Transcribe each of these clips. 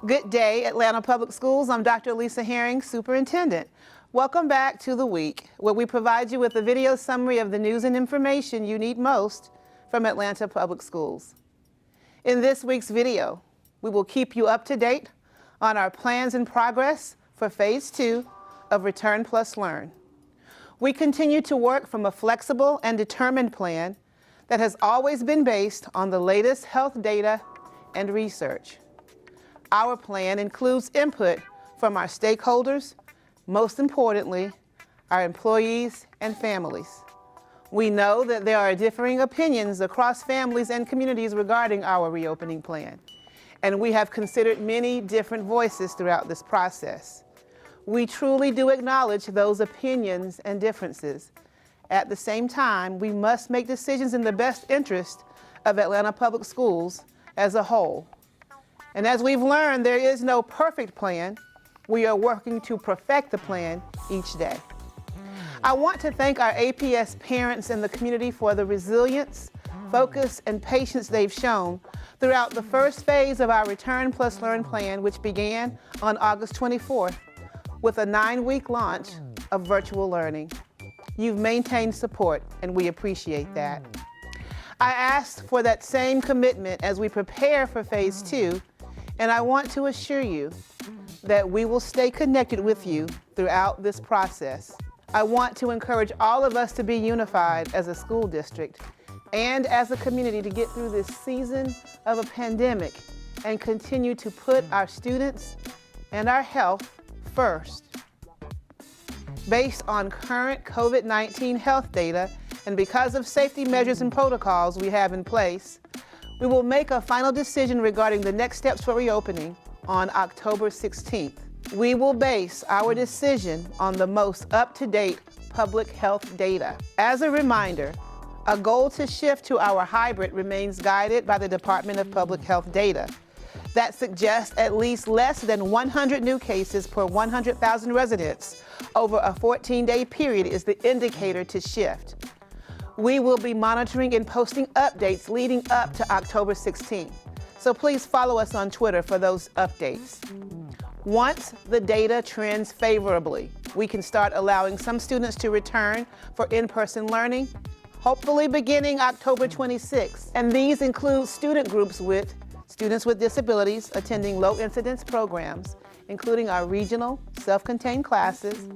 Good day, Atlanta Public Schools. I'm Dr. Lisa Herring, Superintendent. Welcome back to The Week, where we provide you with a video summary of the news and information you need most from Atlanta Public Schools. In this week's video, we will keep you up to date on our plans and progress for Phase 2 of Return Plus Learn. We continue to work from a flexible and determined plan that has always been based on the latest health data and research. Our plan includes input from our stakeholders, most importantly, our employees and families. We know that there are differing opinions across families and communities regarding our reopening plan, and we have considered many different voices throughout this process. We truly do acknowledge those opinions and differences. At the same time, we must make decisions in the best interest of Atlanta Public Schools as a whole. And as we've learned, there is no perfect plan. We are working to perfect the plan each day. I want to thank our APS parents and the community for the resilience, focus, and patience they've shown throughout the first phase of our Return Plus Learn plan, which began on August 24th with a 9-week launch of virtual learning. You've maintained support, and we appreciate that. I asked for that same commitment as we prepare for Phase 2, and I want to assure you that we will stay connected with you throughout this process. I want to encourage all of us to be unified as a school district and as a community to get through this season of a pandemic and continue to put our students and our health first. Based on current COVID-19 health data and because of safety measures and protocols we have in place, we will make a final decision regarding the next steps for reopening on October 16th. We will base our decision on the most up-to-date public health data. As a reminder, a goal to shift to our hybrid remains guided by the Department of Public Health data that suggests at least less than 100 new cases per 100,000 residents over a 14-day period is the indicator to shift. We will be monitoring and posting updates leading up to October 16th. So please follow us on Twitter for those updates. Once the data trends favorably, we can start allowing some students to return for in-person learning, hopefully beginning October 26th. And these include student groups with students with disabilities attending low-incidence programs, including our regional self-contained classes,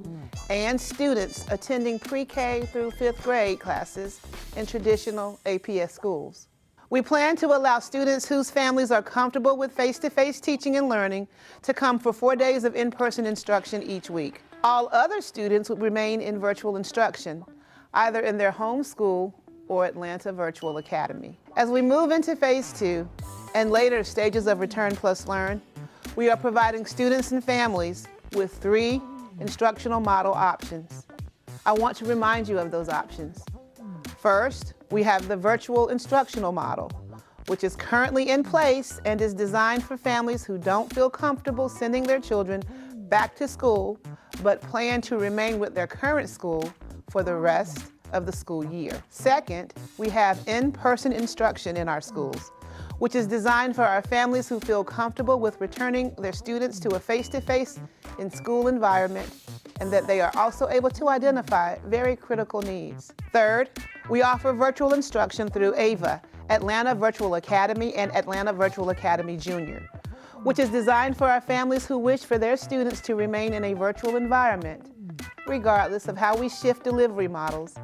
and students attending pre-K through 5th grade classes in traditional APS schools. We plan to allow students whose families are comfortable with face-to-face teaching and learning to come for 4 days of in-person instruction each week. All other students would remain in virtual instruction, either in their home school or Atlanta Virtual Academy. As we move into Phase 2 and later stages of Return Plus Learn, we are providing students and families with 3 instructional model options. I want to remind you of those options. First, we have the virtual instructional model, which is currently in place and is designed for families who don't feel comfortable sending their children back to school, but plan to remain with their current school for the rest of the school year. Second, we have in-person instruction in our schools, which is designed for our families who feel comfortable with returning their students to a face-to-face in-school environment and that they are also able to identify very critical needs. Third, we offer virtual instruction through AVA, Atlanta Virtual Academy and Atlanta Virtual Academy Junior, which is designed for our families who wish for their students to remain in a virtual environment, regardless of how we shift delivery models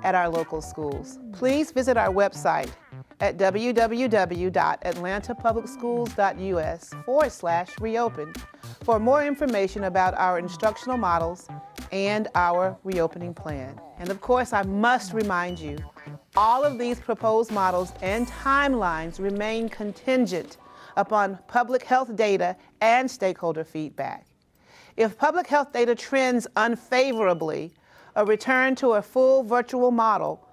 at our local schools. Please visit our website at www.atlantapublicschools.us/reopen for more information about our instructional models and our reopening plan. And of course, I must remind you, all of these proposed models and timelines remain contingent upon public health data and stakeholder feedback. If public health data trends unfavorably, a return to a full virtual model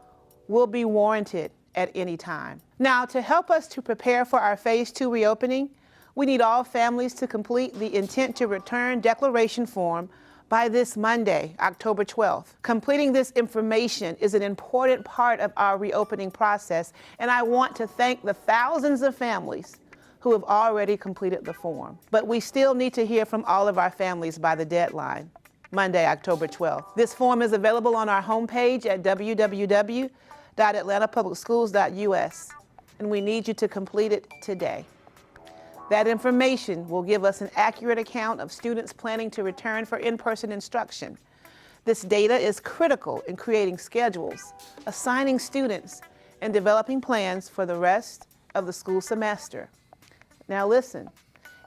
will be warranted at any time. Now, to help us to prepare for our Phase 2 reopening, we need all families to complete the Intent to Return declaration form by this Monday, October 12th. Completing this information is an important part of our reopening process, and I want to thank the thousands of families who have already completed the form. But we still need to hear from all of our families by the deadline, Monday, October 12th. This form is available on our homepage at www.atlantapublicschools.us, and we need you to complete it today. That information will give us an accurate account of students planning to return for in-person instruction. This data is critical in creating schedules, assigning students, and developing plans for the rest of the school semester. Now listen,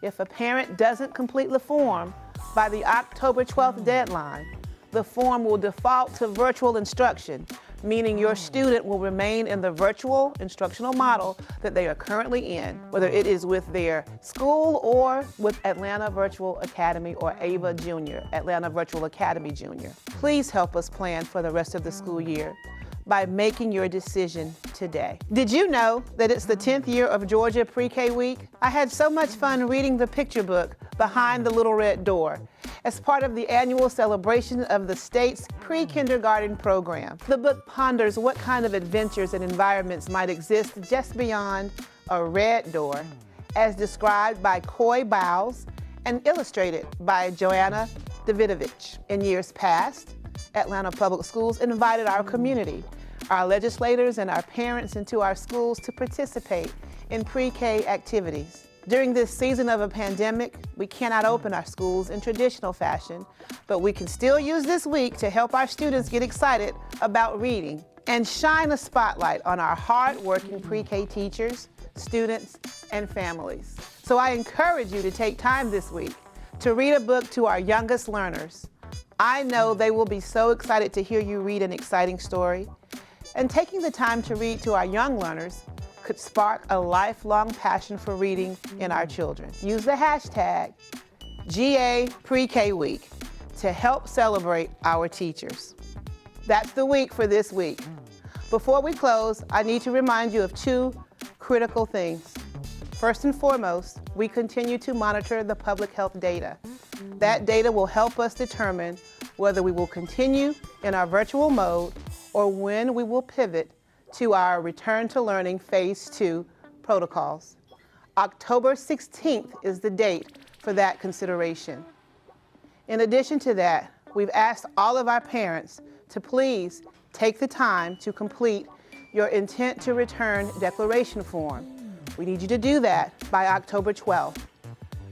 if a parent doesn't complete the form by the October 12th deadline, the form will default to virtual instruction, meaning your student will remain in the virtual instructional model that they are currently in, whether it is with their school or with Atlanta Virtual Academy or AVA Junior, Atlanta Virtual Academy Junior. Please help us plan for the rest of the school year by making your decision today. Did you know that it's the 10th year of Georgia Pre-K Week? I had so much fun reading the picture book, Behind the Little Red Door, as part of the annual celebration of the state's pre-kindergarten program. The book ponders what kind of adventures and environments might exist just beyond a red door, as described by Coy Bowles and illustrated by Joanna Davidovich. In years past, Atlanta Public Schools invited our community, our legislators, and our parents into our schools to participate in pre-K activities. During this season of a pandemic, we cannot open our schools in traditional fashion, but we can still use this week to help our students get excited about reading and shine a spotlight on our hard-working pre-K teachers, students, and families. So I encourage you to take time this week to read a book to our youngest learners. I know they will be so excited to hear you read an exciting story, and taking the time to read to our young learners could spark a lifelong passion for reading in our children. Use the hashtag GA Pre-K Week to help celebrate our teachers. That's the week for this week. Before we close, I need to remind you of two critical things. First and foremost, we continue to monitor the public health data. That data will help us determine whether we will continue in our virtual mode or when we will pivot to our Return to Learning Phase 2 protocols. October 16th is the date for that consideration. In addition to that, we've asked all of our parents to please take the time to complete your intent to return declaration form. We need you to do that by October 12th.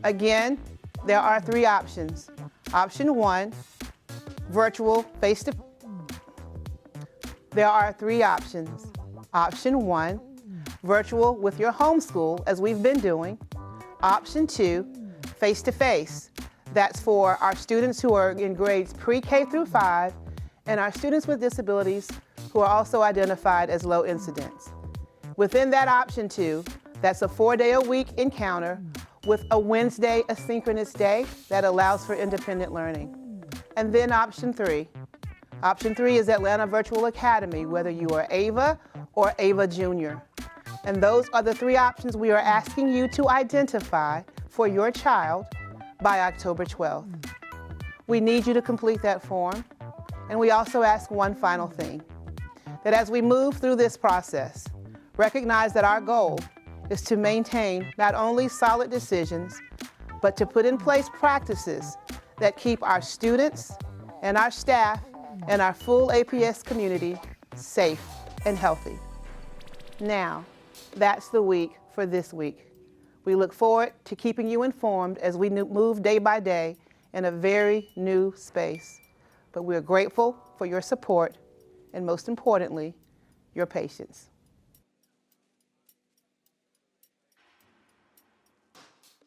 Again, there are three options. Option 1, virtual face-to-face. There are three options. Option 1, virtual with your homeschool, as we've been doing. Option 2, face-to-face. That's for our students who are in grades pre-K through 5 and our students with disabilities who are also identified as low incidence. Within that option 2, that's a 4-day-a-week encounter with a Wednesday asynchronous day that allows for independent learning. And then option 3. Option 3 is Atlanta Virtual Academy, whether you are AVA or AVA Junior. And those are the three options we are asking you to identify for your child by October 12th. We need you to complete that form. And we also ask one final thing, that as we move through this process, recognize that our goal is to maintain not only solid decisions, but to put in place practices that keep our students and our staff and our full APS community safe and healthy. Now, that's the week for this week. We look forward to keeping you informed as we move day by day in a very new space. But we're grateful for your support and, most importantly, your patience.